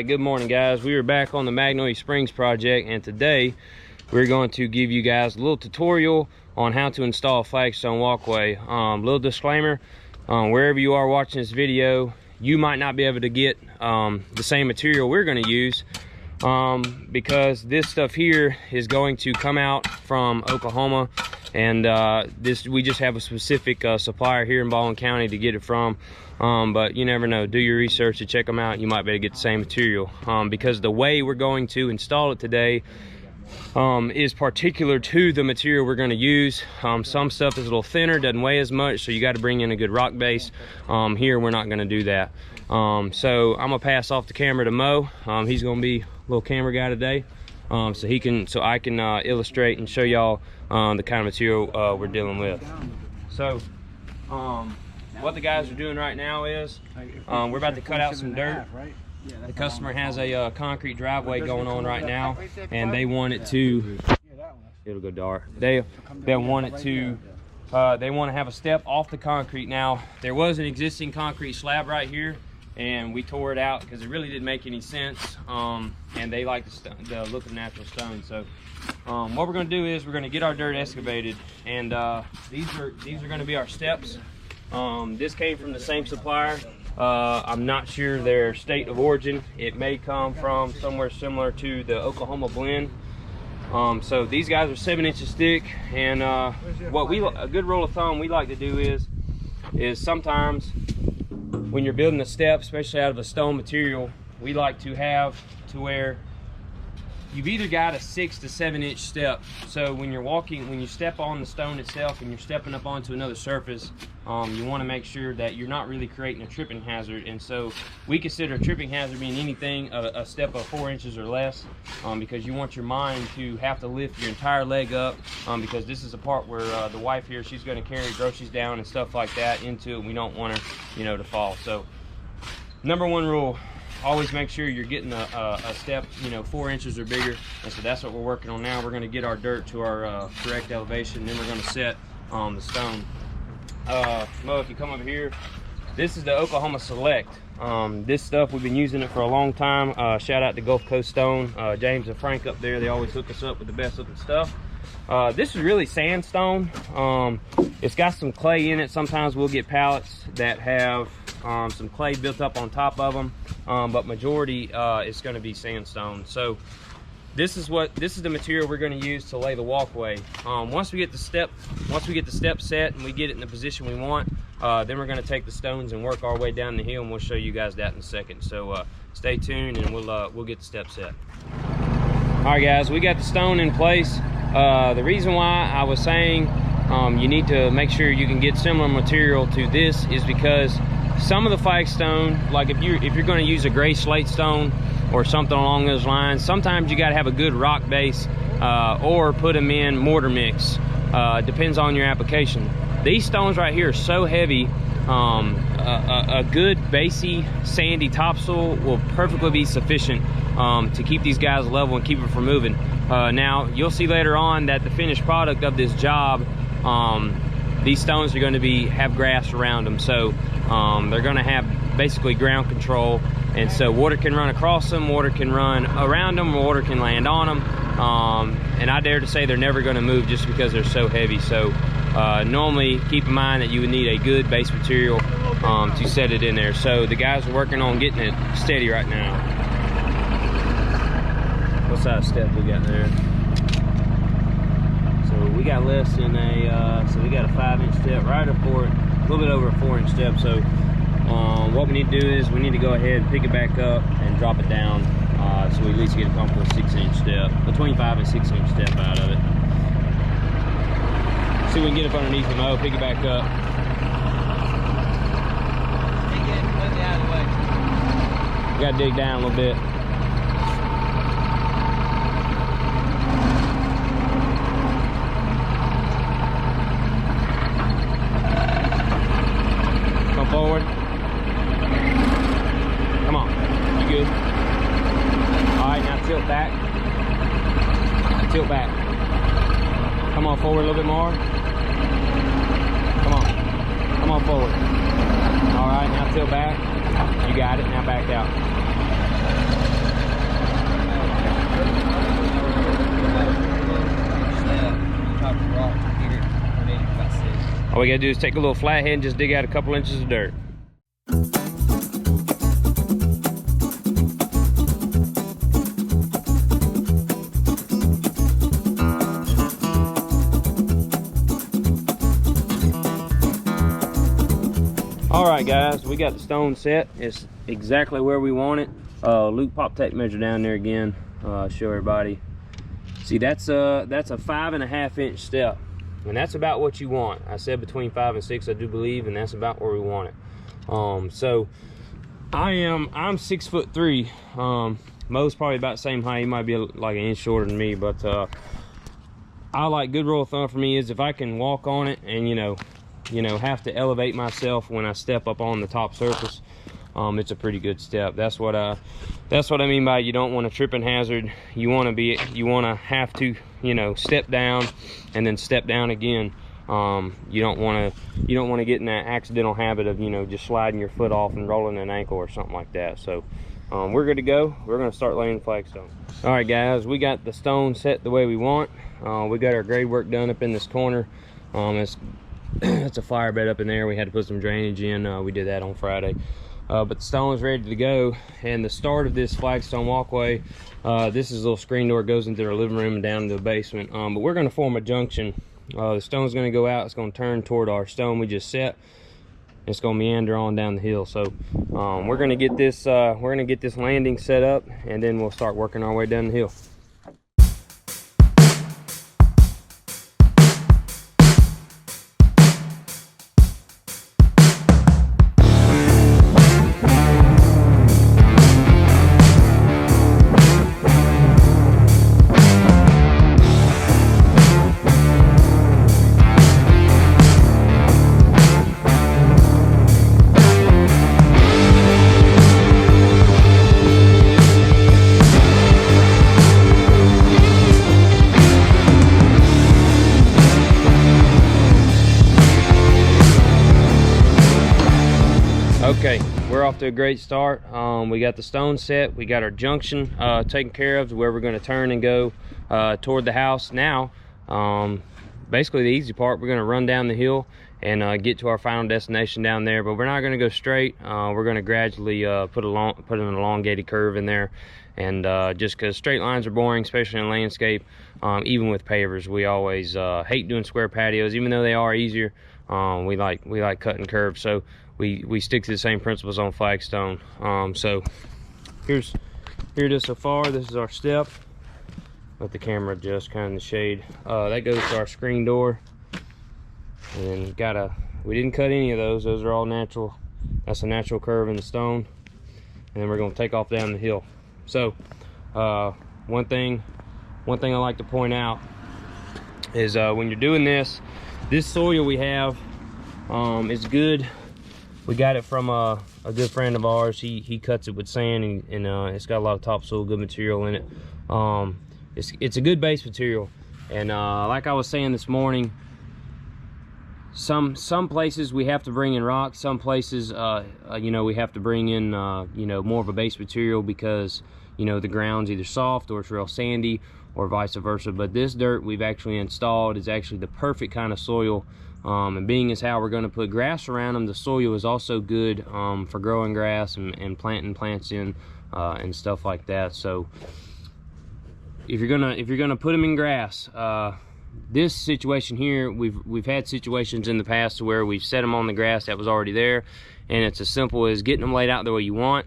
good morning, guys. We are back on the Magnolia Springs project, and today we're going to give you guys a little tutorial on how to install a flagstone walkway. Little disclaimer, wherever you are watching this video, you might not be able to get the same material we're going to use because this stuff here is going to come out from Oklahoma, and we just have a specific supplier here in Baldwin County to get it from. But you never know. Do your research to check them out. You might be able to get the same material because the way we're going to install it today is particular to the material we're going to use. Some stuff is a little thinner, doesn't weigh as much, so you got to bring in a good rock base. Here we're not going to do that. So I'm gonna pass off the camera to Mo. He's gonna be a little camera guy today, so I can illustrate and show y'all the kind of material we're dealing with. So what the guys are doing right now is we're about to cut out some dirt. The customer has a concrete driveway going on right now, and they want it to, it'll go dark. They want it to, they want to have a step off the concrete. Now, there was an existing concrete slab right here, and we tore it out because it really didn't make any sense, and they like the look of natural stone. So what we're going to do is we're going to get our dirt excavated, and these are going to be our steps. This came from the same supplier. I'm not sure their state of origin. It may come from somewhere similar to the Oklahoma blend. So these guys are 7 inches thick, and a good rule of thumb we like to do is sometimes when you're building a step, especially out of a stone material, we like to have to where you've either got a 6 to 7 inch step. So when you're walking, when you step on the stone itself and you're stepping up onto another surface, you want to make sure that you're not really creating a tripping hazard. And so we consider a tripping hazard being anything a step of 4 inches or less, because you want your mind to have to lift your entire leg up, because this is a part where the wife here, she's going to carry groceries down and stuff like that into it. We don't want her, to fall. So number one rule, always make sure you're getting a step 4 inches or bigger. And so that's what we're working on now. We're going to get our dirt to our correct elevation, then we're going to set the stone. Mo, if you come over here, this is the Oklahoma Select. This stuff, we've been using it for a long time. Shout out to Gulf Coast Stone, James and Frank up there. They always hook us up with the best looking stuff. This is really sandstone. It's got some clay in it. Sometimes we'll get pallets that have some clay built up on top of them, but majority it's going to be sandstone. So this is the material we're going to use to lay the walkway. Once we get the step set and we get it in the position we want, then we're going to take the stones and work our way down the hill, and we'll show you guys that in a second. So stay tuned, and we'll get the step set. All right, guys, we got the stone in place. The reason why I was saying you need to make sure you can get similar material to this is because some of the flagstone, like if you're going to use a gray slate stone or something along those lines, sometimes you got to have a good rock base or put them in mortar mix. Depends on your application. These stones right here are so heavy, a good basey sandy topsoil will perfectly be sufficient to keep these guys level and keep it from moving. Now you'll see later on that the finished product of this job, these stones are going to have grass around them, so they're going to have basically ground control, and so water can run across them, water can run around them, water can land on them, and I dare to say they're never going to move just because they're so heavy. So normally keep in mind that you would need a good base material to set it in there. So the guys are working on getting it steady right now. What size step we got there? So we got less than so we got a 5 inch step, right up for it, a little bit over a 4 inch step. So what we need to do is we need to go ahead and pick it back up and drop it down, so we at least get a comfortable 6 inch step, between 5 and 6 inch step out of it. See if we can get up underneath the mow, pick it back up. We gotta dig down a little bit. Forward. Come on. You good? All right, now tilt back. Tilt back. Come on forward a little bit more. Come on. Come on forward. All right, now tilt back. You got it. Now back out. you gotta do is take a little flathead and just dig out a couple inches of dirt. All right, guys, we got the stone set. It's exactly where we want it. Luke, pop tape measure down there again. Show everybody. See, that's a 5.5 inch step, and that's about what you want. I said between 5 and 6, I do believe, and that's about where we want it. So I'm 6'3". Mo's probably about the same height. He might be like an inch shorter than me, but I like, good rule of thumb for me is if I can walk on it and you know have to elevate myself when I step up on the top surface, it's a pretty good step. That's what I mean by you don't want a tripping hazard. You want to have to step down and then step down again. You don't want to get in that accidental habit of just sliding your foot off and rolling an ankle or something like that. So we're good to go. We're going to start laying flagstone. All right, guys, we got the stone set the way we want. We got our grade work done up in this corner. It's a fire bed up in there. We had to put some drainage in. We did that on Friday. But the stone is ready to go, and the start of this flagstone walkway, this is a little screen door, goes into our living room and down into the basement. But we're going to form a junction. The stone's going to go out. It's going to turn toward our stone we just set. It's going to meander on down the hill. So we're going to get this landing set up, and then we'll start working our way down the hill. Okay, we're off to a great start. We got the stone set. We got our junction taken care of, where we're going to turn and go toward the house. Now, basically the easy part, we're going to run down the hill and get to our final destination down there. But we're not going to go straight. We're going to gradually put an elongated curve in there. And just because straight lines are boring, especially in landscape, even with pavers, we always hate doing square patios, even though they are easier. We like cutting curves. So we stick to the same principles on flagstone. So here it is so far. This is our step. Let the camera adjust kind of in the shade. That goes to our screen door. And then we didn't cut any of those. Those are all natural. That's a natural curve in the stone. And then we're going to take off down the hill. So one thing I like to point out is when you're doing this soil we have is good. We got it from a good friend of ours. He cuts it with sand, and it's got a lot of topsoil, good material in it. It's a good base material, and like I was saying this morning, some places we have to bring in rock. Some places we have to bring in more of a base material because the ground's either soft or it's real sandy, or vice versa. But this dirt we've actually installed is actually the perfect kind of soil. And being as how we're going to put grass around them, the soil is also good for growing grass and planting plants in and stuff like that. So if you're gonna put them in grass, this situation here, we've had situations in the past where we've set them on the grass that was already there, and it's as simple as getting them laid out the way you want,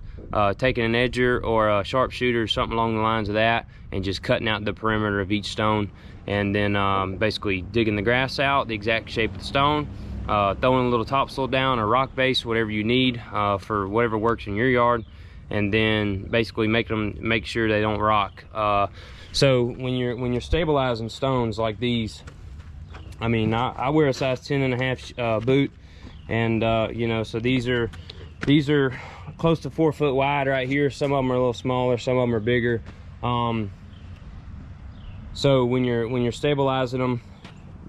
taking an edger or a sharpshooter or something along the lines of that, and just cutting out the perimeter of each stone, and then basically digging the grass out the exact shape of the stone, throwing a little topsoil down or rock base, whatever you need for whatever works in your yard, and then basically make sure they don't rock. So when you're stabilizing stones like these, I mean, I wear a size 10.5 boot, and so these are close to 4 foot wide right here. Some of them are a little smaller, some of them are bigger. So when you're stabilizing them,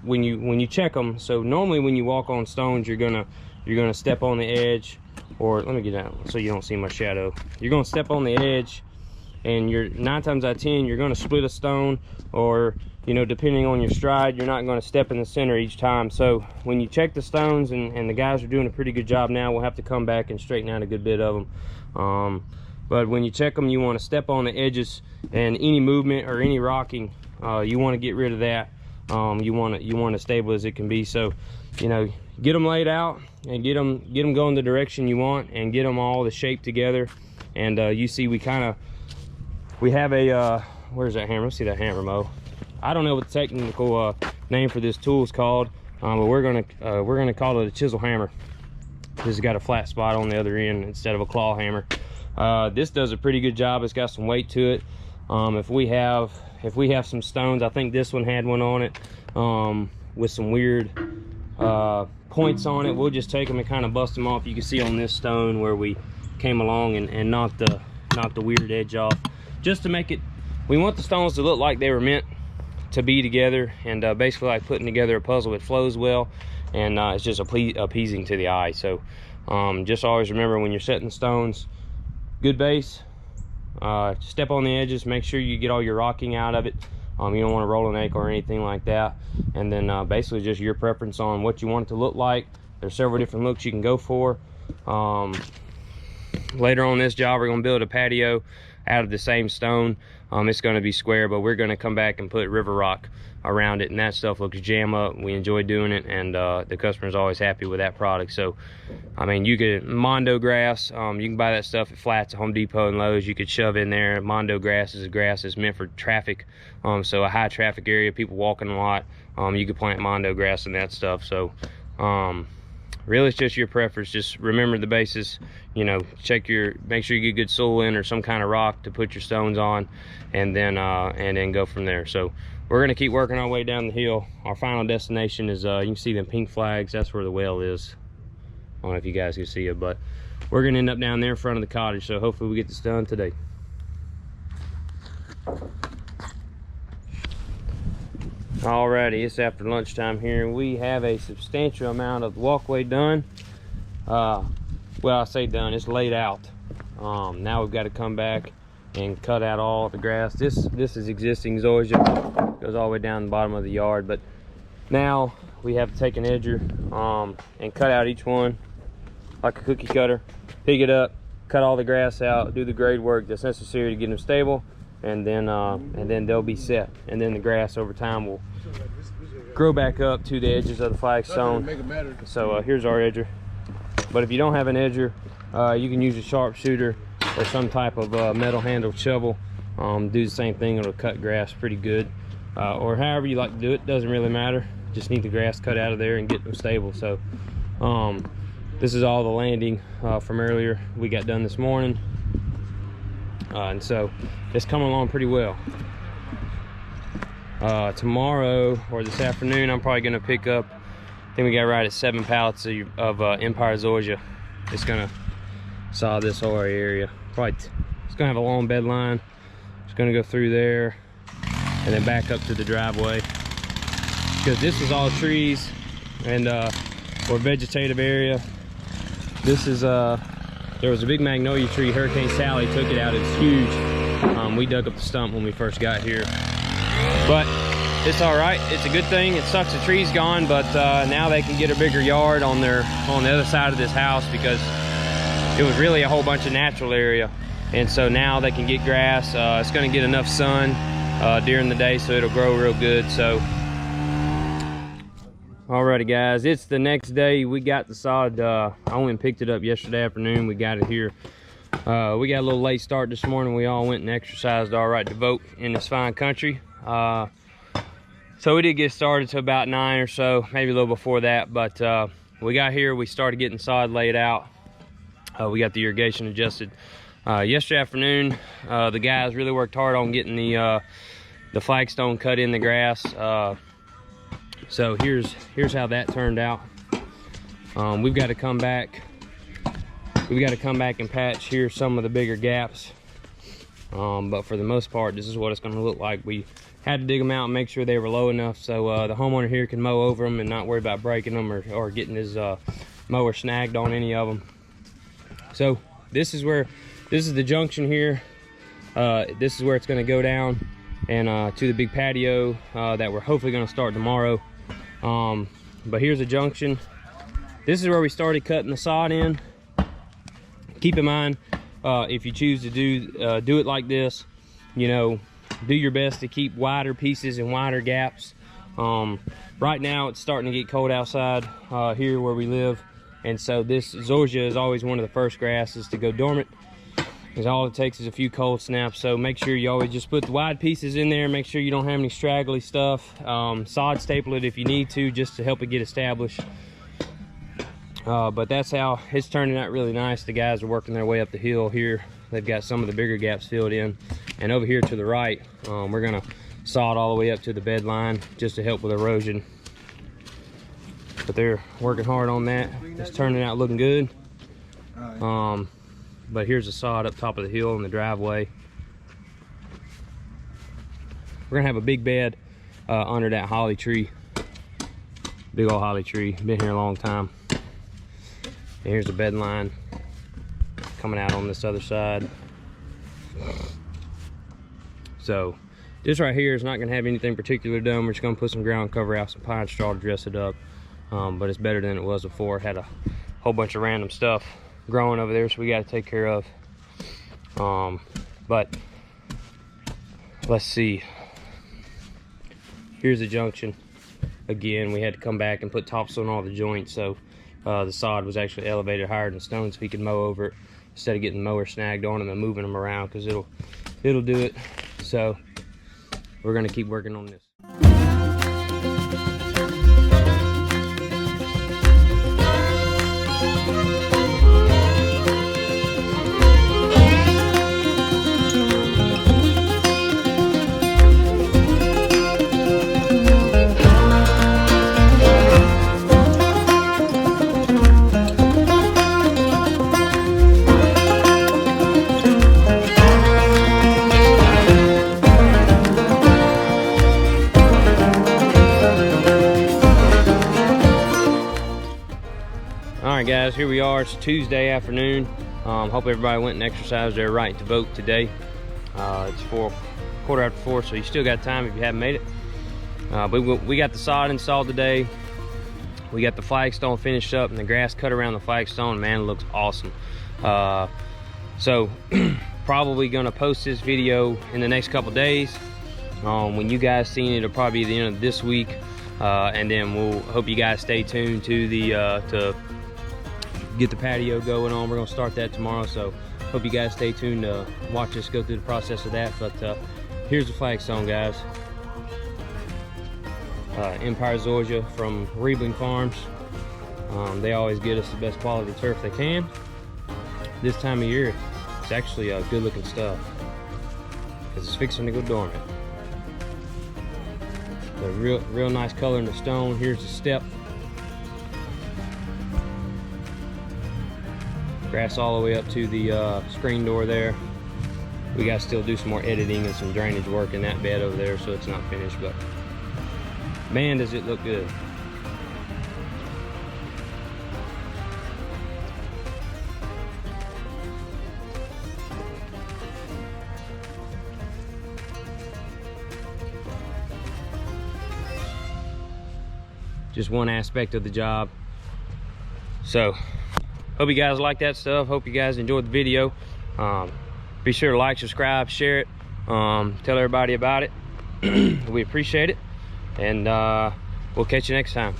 when you check them, so normally when you walk on stones, you're gonna step on the edge, or let me get out so you don't see my shadow. You're gonna step on the edge, and you're 9 times out of 10 you're going to split a stone, or you know, depending on your stride, you're not going to step in the center each time. So when you check the stones, and the guys are doing a pretty good job now, we'll have to come back and straighten out a good bit of them. But when you check them, you want to step on the edges, and any movement or any rocking, you want to get rid of that. You want as stable as it can be. So, you know, get them laid out and get them going the direction you want, and get them all the shape together. And you see, we have a where's that hammer? Let's see that hammer, Mo. I don't know what the technical name for this tool is called, but we're gonna call it a chisel hammer. This has got a flat spot on the other end instead of a claw hammer. This does a pretty good job. It's got some weight to it. If we have some stones, I think this one had one on it with some weird points on it, we'll just take them and kind of bust them off. You can see on this stone where we came along and knocked the weird edge off, just to make it, we want the stones to look like they were meant to be together, and basically like putting together a puzzle. It flows well, and it's just appeasing to the eye. So just always remember, when you're setting stones, good base, step on the edges, make sure you get all your rocking out of it. You don't want to roll an ankle or anything like that. And then basically just your preference on what you want it to look like. There's several different looks you can go for. Later on this job, we're going to build a patio out of the same stone. It's going to be square, but we're going to come back and put river rock around it, and that stuff looks jam up. We enjoy doing it, and the customer's always happy with that product. So I mean, you could Mondo grass, you can buy that stuff at flats at Home Depot and Lowe's. You could shove in there. Mondo grass is a grass that's meant for traffic, so a high traffic area, people walking a lot, you could plant Mondo grass and that stuff. So really, it's just your preference. Just remember the basis, you know, make sure you get good soil in, or some kind of rock to put your stones on, and then go from there. So we're going to keep working our way down the hill. Our final destination is, you can see them pink flags. That's where the well is. I don't know if you guys can see it, but we're going to end up down there in front of the cottage. So hopefully we get this done today. Alrighty, it's after lunchtime here, and we have a substantial amount of walkway done. Well, I say done, it's laid out. Now we've got to come back and cut out all the grass. This is existing zoysia, goes all the way down the bottom of the yard, but now we have to take an edger and cut out each one like a cookie cutter, pick it up, cut all the grass out, do the grade work that's necessary to get them stable, and then they'll be set. And then the grass over time will grow back up to the edges of the flagstone. So here's our edger. But if you don't have an edger, you can use a sharpshooter or some type of metal handled shovel. Do the same thing, it'll cut grass pretty good. Or however you like to do it, doesn't really matter. Just need the grass cut out of there and get them stable. So this is all the landing from earlier we got done this morning. And so it's coming along pretty well. Tomorrow or this afternoon, I'm probably going to pick up, I think we got right at 7 pallets of Empire zoysia. It's going to saw this whole area. Probably it's going to have a long bed line. It's going to go through there and then back up to the driveway, because this is all trees and or vegetative area. This is there was a big magnolia tree. Hurricane Sally took it out. It's huge. We dug up the stump when we first got here, but it's all right. It's a good thing. It sucks the tree's gone, but now they can get a bigger yard on the other side of this house, because it was really a whole bunch of natural area, and so now they can get grass. It's going to get enough sun during the day, so it'll grow real good. So alrighty guys, it's the next day. We got the sod. I went and picked it up yesterday afternoon. We got it here. We got a little late start this morning. We all went and exercised our right to vote in this fine country. So we did get started to about 9 or so, maybe a little before that, but we got here, we started getting sod laid out. We got the irrigation adjusted yesterday afternoon. The guys really worked hard on getting the flagstone cut in the grass. So here's how that turned out. We've got to come back and patch here some of the bigger gaps, but for the most part, this is what it's going to look like. We had to dig them out and make sure they were low enough so the homeowner here can mow over them and not worry about breaking them or getting his mower snagged on any of them. So this is the junction here. this is where it's going to go down and to the big patio that we're hopefully going to start tomorrow. But here's a junction. This is where we started cutting the sod in. Keep in mind, if you choose to do it like this, you know, do your best to keep wider pieces and wider gaps. Right now it's starting to get cold outside here where we live, and so this zoysia is always one of the first grasses to go dormant, because all it takes is a few cold snaps. So make sure you always just put the wide pieces in there. Make sure you don't have any straggly stuff. Sod staple it if you need to, just to help it get established. But that's how it's turning out really nice. The guys are working their way up the hill here. They've got some of the bigger gaps filled in, and over here to the right, we're gonna sod all the way up to the bed line just to help with erosion. But they're working hard on that. It's turning out looking good. But here's the sod up top of the hill in the driveway. We're gonna have a big bed under that holly tree. Big old holly tree, been here a long time. And here's the bed line coming out on this other side. So this right here is not gonna have anything particular done. We're just gonna put some ground cover out, some pine straw to dress it up. But it's better than it was before. It had a whole bunch of random stuff growing over there, so we got to take care of. But let's see. Here's the junction. Again, we had to come back and put topsoil on all the joints, so the sod was actually elevated higher than the stone, so we could mow over it instead of getting the mower snagged on them and moving them around, because it'll do it. So we're gonna keep working on this. Alright guys, here we are. It's Tuesday afternoon. Hope everybody went and exercised their right to vote today. It's 4:15, so you still got time if you haven't made it. But we got the sod installed today. We got the flagstone finished up and the grass cut around the flagstone. Man, it looks awesome. So probably gonna post this video in the next couple days. When you guys seen it, it'll probably be the end of this week. And then we'll hope you guys stay tuned to the to get the patio going on. We're gonna start that tomorrow, so hope you guys stay tuned to watch us go through the process of that. But here's the flagstone, guys. Empire zoysia from Riebling Farms. They always get us the best quality turf they can. This time of year, it's actually good looking stuff, because it's fixing to go dormant. The real nice color in the stone. Here's the step. Grass all the way up to the screen door there. We got to still do some more editing and some drainage work in that bed over there, so it's not finished, but man, does it look good. Just one aspect of the job. So hope you guys like that stuff. Hope you guys enjoyed the video. Be sure to like, subscribe, share it, tell everybody about it. We appreciate it, and we'll catch you next time.